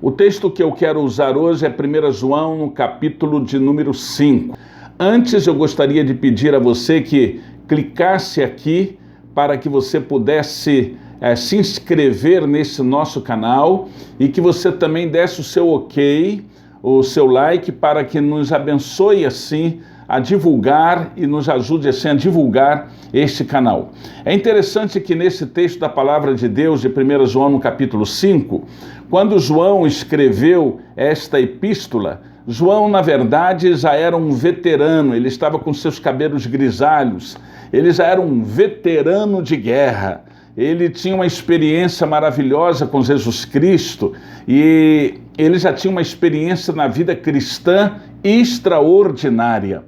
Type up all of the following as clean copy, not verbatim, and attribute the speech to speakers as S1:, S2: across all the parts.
S1: O texto que eu quero usar hoje é 1 João, no capítulo de número 5. Antes, eu gostaria de pedir a você que clicasse aqui para que você pudesse se inscrever nesse nosso canal e que você também desse o seu ok, o seu like, para que nos abençoe assim a divulgar e nos ajude assim a divulgar este canal. É interessante que nesse texto da Palavra de Deus, de 1 João, no capítulo 5, quando João escreveu esta epístola, João, na verdade, já era um veterano, ele estava com seus cabelos grisalhos, ele já era um veterano de guerra, ele tinha uma experiência maravilhosa com Jesus Cristo e ele já tinha uma experiência na vida cristã extraordinária.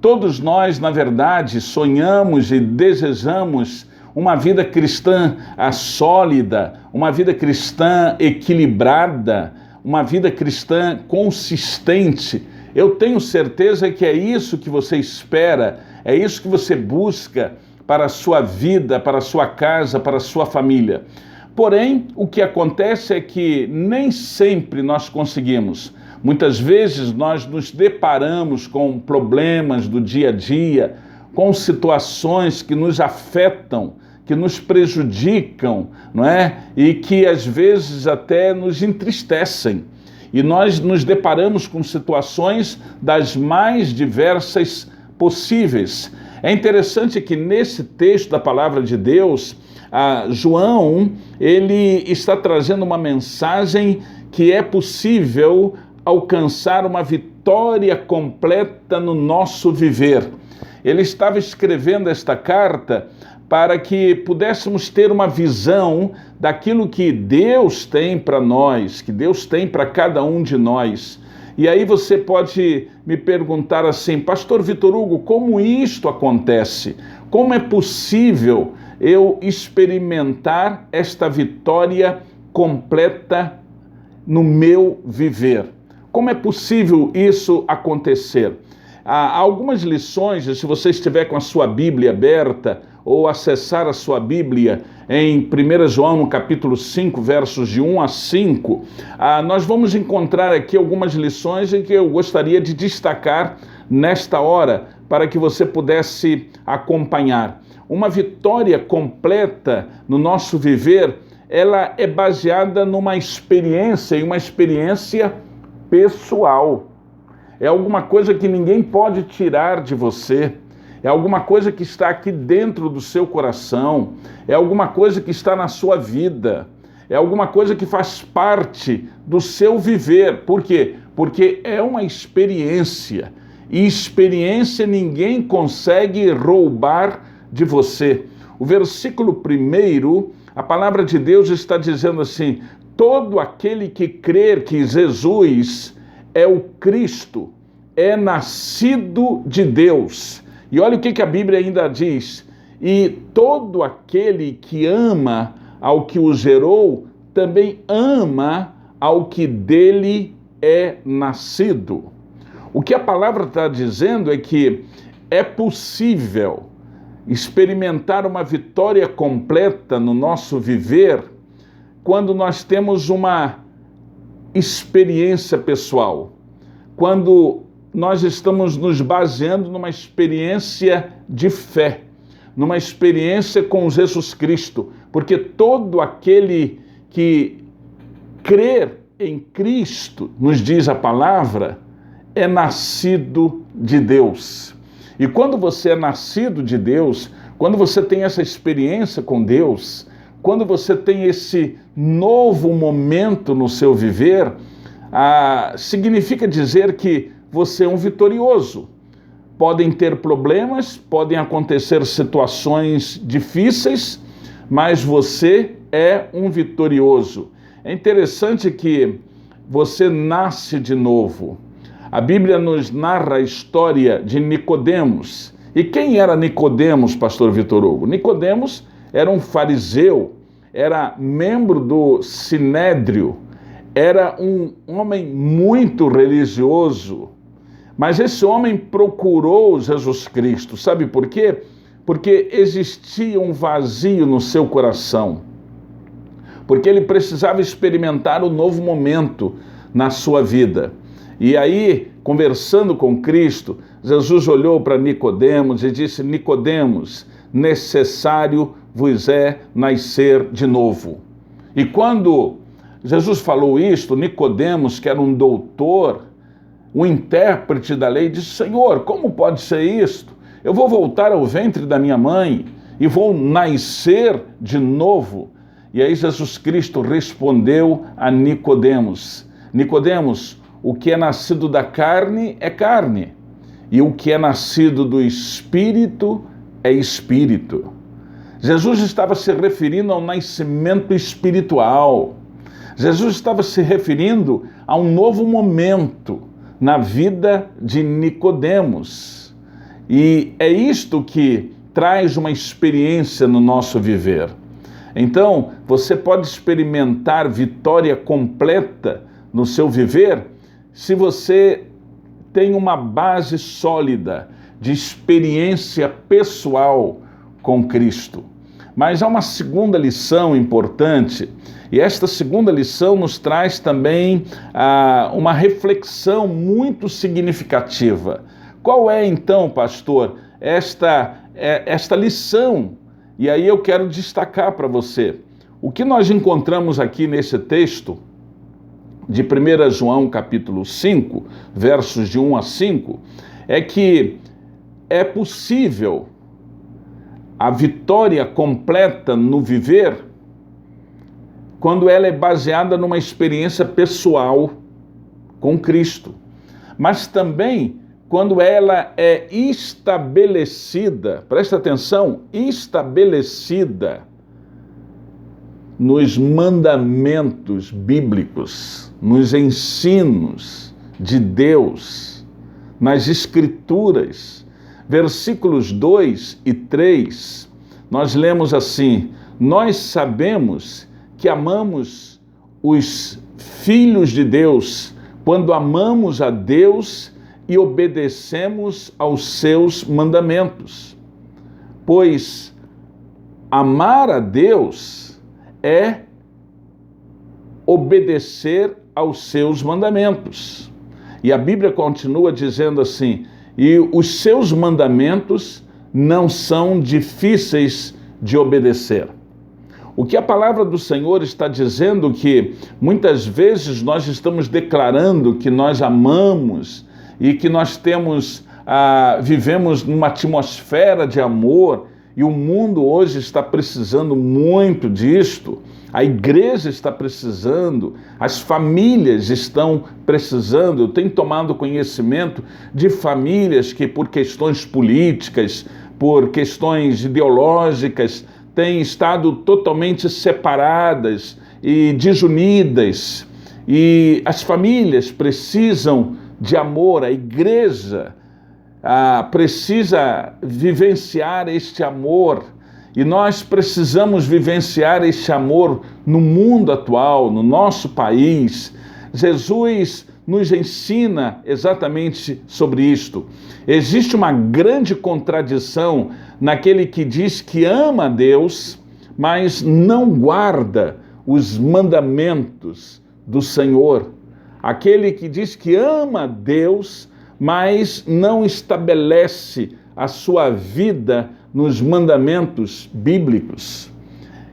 S1: Todos nós, na verdade, sonhamos e desejamos uma vida cristã sólida, uma vida cristã equilibrada, uma vida cristã consistente. Eu tenho certeza que é isso que você espera, é isso que você busca para a sua vida, para a sua casa, para a sua família. Porém, o que acontece é que nem sempre nós conseguimos. Muitas vezes nós nos deparamos com problemas do dia a dia, com situações que nos afetam, que nos prejudicam, não é? E que às vezes até nos entristecem. E nós nos deparamos com situações das mais diversas possíveis. É interessante que nesse texto da Palavra de Deus, João, ele está trazendo uma mensagem que é possível alcançar uma vitória completa no nosso viver. Ele estava escrevendo esta carta para que pudéssemos ter uma visão daquilo que Deus tem para nós, que Deus tem para cada um de nós. E aí você pode me perguntar assim, Pastor Vitor Hugo, como isto acontece? Como é possível eu experimentar esta vitória completa no meu viver? Como é possível isso acontecer? Há algumas lições, se você estiver com a sua Bíblia aberta ou acessar a sua Bíblia em 1 João, no capítulo 5, versos de 1 a 5, nós vamos encontrar aqui algumas lições em que eu gostaria de destacar nesta hora, para que você pudesse acompanhar. Uma vitória completa no nosso viver, ela é baseada numa experiência, e uma experiência pessoal. É alguma coisa que ninguém pode tirar de você. É alguma coisa que está aqui dentro do seu coração. É alguma coisa que está na sua vida. É alguma coisa que faz parte do seu viver. Por quê? Porque é uma experiência. E experiência ninguém consegue roubar de você. O versículo 1, a palavra de Deus está dizendo assim: todo aquele que crer que Jesus é o Cristo, é nascido de Deus. E olha o que a Bíblia ainda diz: e todo aquele que ama ao que o gerou, também ama ao que dele é nascido. O que a palavra está dizendo é que é possível experimentar uma vitória completa no nosso viver quando nós temos uma experiência pessoal, quando nós estamos nos baseando numa experiência de fé, numa experiência com Jesus Cristo, porque todo aquele que crer em Cristo, nos diz a palavra, é nascido de Deus. E quando você é nascido de Deus, quando você tem essa experiência com Deus, quando você tem esse novo momento no seu viver, significa dizer que você é um vitorioso. Podem ter problemas, podem acontecer situações difíceis, mas você é um vitorioso. É interessante que você nasce de novo. A Bíblia nos narra a história de Nicodemos. E quem era Nicodemos, pastor Vitor Hugo? Nicodemos era um fariseu, era membro do Sinédrio, era um homem muito religioso, mas esse homem procurou Jesus Cristo. Sabe por quê? Porque existia um vazio no seu coração. porque ele precisava experimentar um novo momento na sua vida. E aí, conversando com Cristo, Jesus olhou para Nicodemos e disse: Nicodemos, necessário vos é nascer de novo. E quando Jesus falou isto, Nicodemos, que era um doutor, um intérprete da lei, disse: Senhor, como pode ser isto? Eu vou voltar ao ventre da minha mãe e vou nascer de novo. E aí Jesus Cristo respondeu a Nicodemos: Nicodemos, o que é nascido da carne é carne, e o que é nascido do Espírito é Espírito. Jesus estava se referindo ao nascimento espiritual. Jesus estava se referindo a um novo momento na vida de Nicodemos. E é isto que traz uma experiência no nosso viver. Então, você pode experimentar vitória completa no seu viver se você tem uma base sólida de experiência pessoal com Cristo. Mas há uma segunda lição importante, e esta segunda lição nos traz também uma reflexão muito significativa. Qual é então, pastor, esta lição? E aí eu quero destacar para você. O que nós encontramos aqui nesse texto de 1 João capítulo 5, versos de 1 a 5, é que é possível a vitória completa no viver quando ela é baseada numa experiência pessoal com Cristo, mas também quando ela é estabelecida, presta atenção, estabelecida nos mandamentos bíblicos, nos ensinos de Deus, nas Escrituras. Versículos 2 e 3, nós lemos assim: nós sabemos que amamos os filhos de Deus quando amamos a Deus e obedecemos aos seus mandamentos. Pois amar a Deus é obedecer aos seus mandamentos. E a Bíblia continua dizendo assim: e os seus mandamentos não são difíceis de obedecer. O que a palavra do Senhor está dizendo que muitas vezes nós estamos declarando que nós amamos e que nós vivemos numa atmosfera de amor, e o mundo hoje está precisando muito disto, a igreja está precisando, as famílias estão precisando. Eu tenho tomado conhecimento de famílias que, por questões políticas, por questões ideológicas, têm estado totalmente separadas e desunidas, e as famílias precisam de amor, a igreja precisa vivenciar este amor, e nós precisamos vivenciar este amor no mundo atual, no nosso país. Jesus nos ensina exatamente sobre isto. Existe uma grande contradição naquele que diz que ama a Deus, mas não guarda os mandamentos do Senhor. Aquele que diz que ama a Deus, mas não estabelece a sua vida nos mandamentos bíblicos.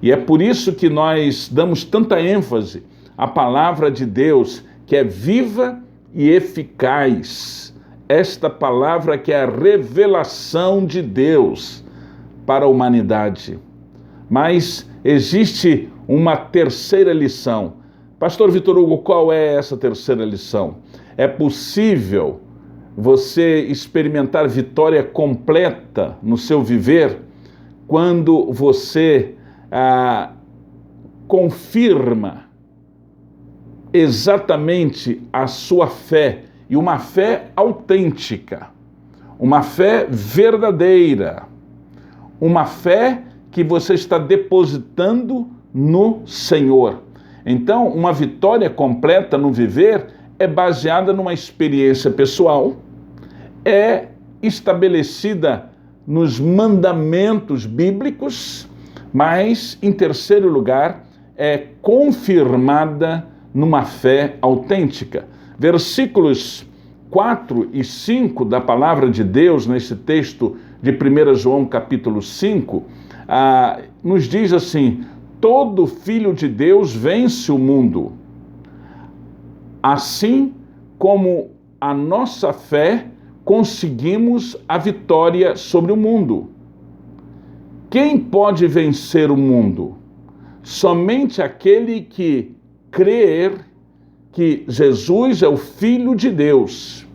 S1: E é por isso que nós damos tanta ênfase à palavra de Deus, que é viva e eficaz. Esta palavra que é a revelação de Deus para a humanidade. Mas existe uma terceira lição. Pastor Vitor Hugo, qual é essa terceira lição? É possível você experimentar vitória completa no seu viver quando você confirma exatamente a sua fé, e uma fé autêntica, uma fé verdadeira, uma fé que você está depositando no Senhor. Então, uma vitória completa no viver é baseada numa experiência pessoal, é estabelecida nos mandamentos bíblicos, mas, em terceiro lugar, é confirmada numa fé autêntica. Versículos 4 e 5 da palavra de Deus, nesse texto de 1 João capítulo 5, nos diz assim: todo filho de Deus vence o mundo, assim como a nossa fé conseguimos a vitória sobre o mundo. Quem pode vencer o mundo? Somente aquele que crer que Jesus é o Filho de Deus.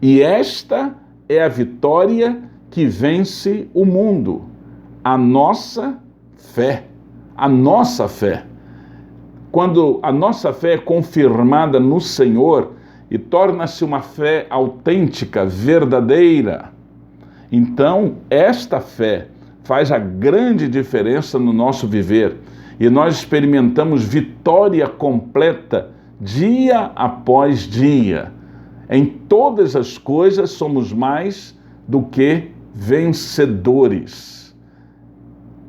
S1: E esta é a vitória que vence o mundo. A nossa fé. A nossa fé. Quando a nossa fé é confirmada no Senhor e torna-se uma fé autêntica, verdadeira, então esta fé faz a grande diferença no nosso viver e nós experimentamos vitória completa dia após dia. Em todas as coisas somos mais do que vencedores.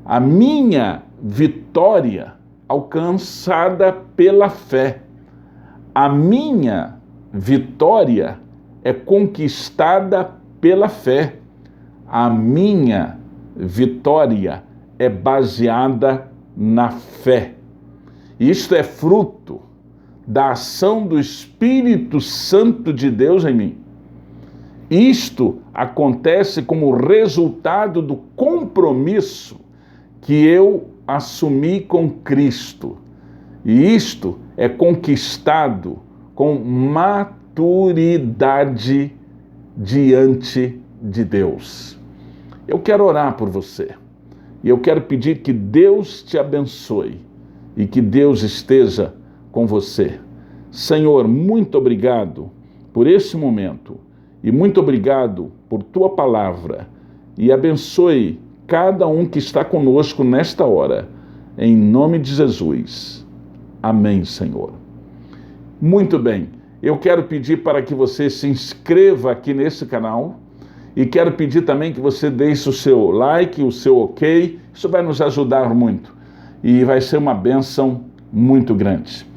S1: A minha vitória alcançada pela fé, a minha vitória é conquistada pela fé. A minha vitória é baseada na fé. Isto é fruto da ação do Espírito Santo de Deus em mim. Isto acontece como resultado do compromisso que eu assumi com Cristo. E isto é conquistado com maturidade diante de Deus. Eu quero orar por você. E eu quero pedir que Deus te abençoe e que Deus esteja com você. Senhor, muito obrigado por esse momento e muito obrigado por tua palavra. E abençoe cada um que está conosco nesta hora. Em nome de Jesus. Amém, Senhor. Muito bem. Eu quero pedir para que você se inscreva aqui nesse canal. E quero pedir também que você deixe o seu like, o seu ok. Isso vai nos ajudar muito. E vai ser uma bênção muito grande.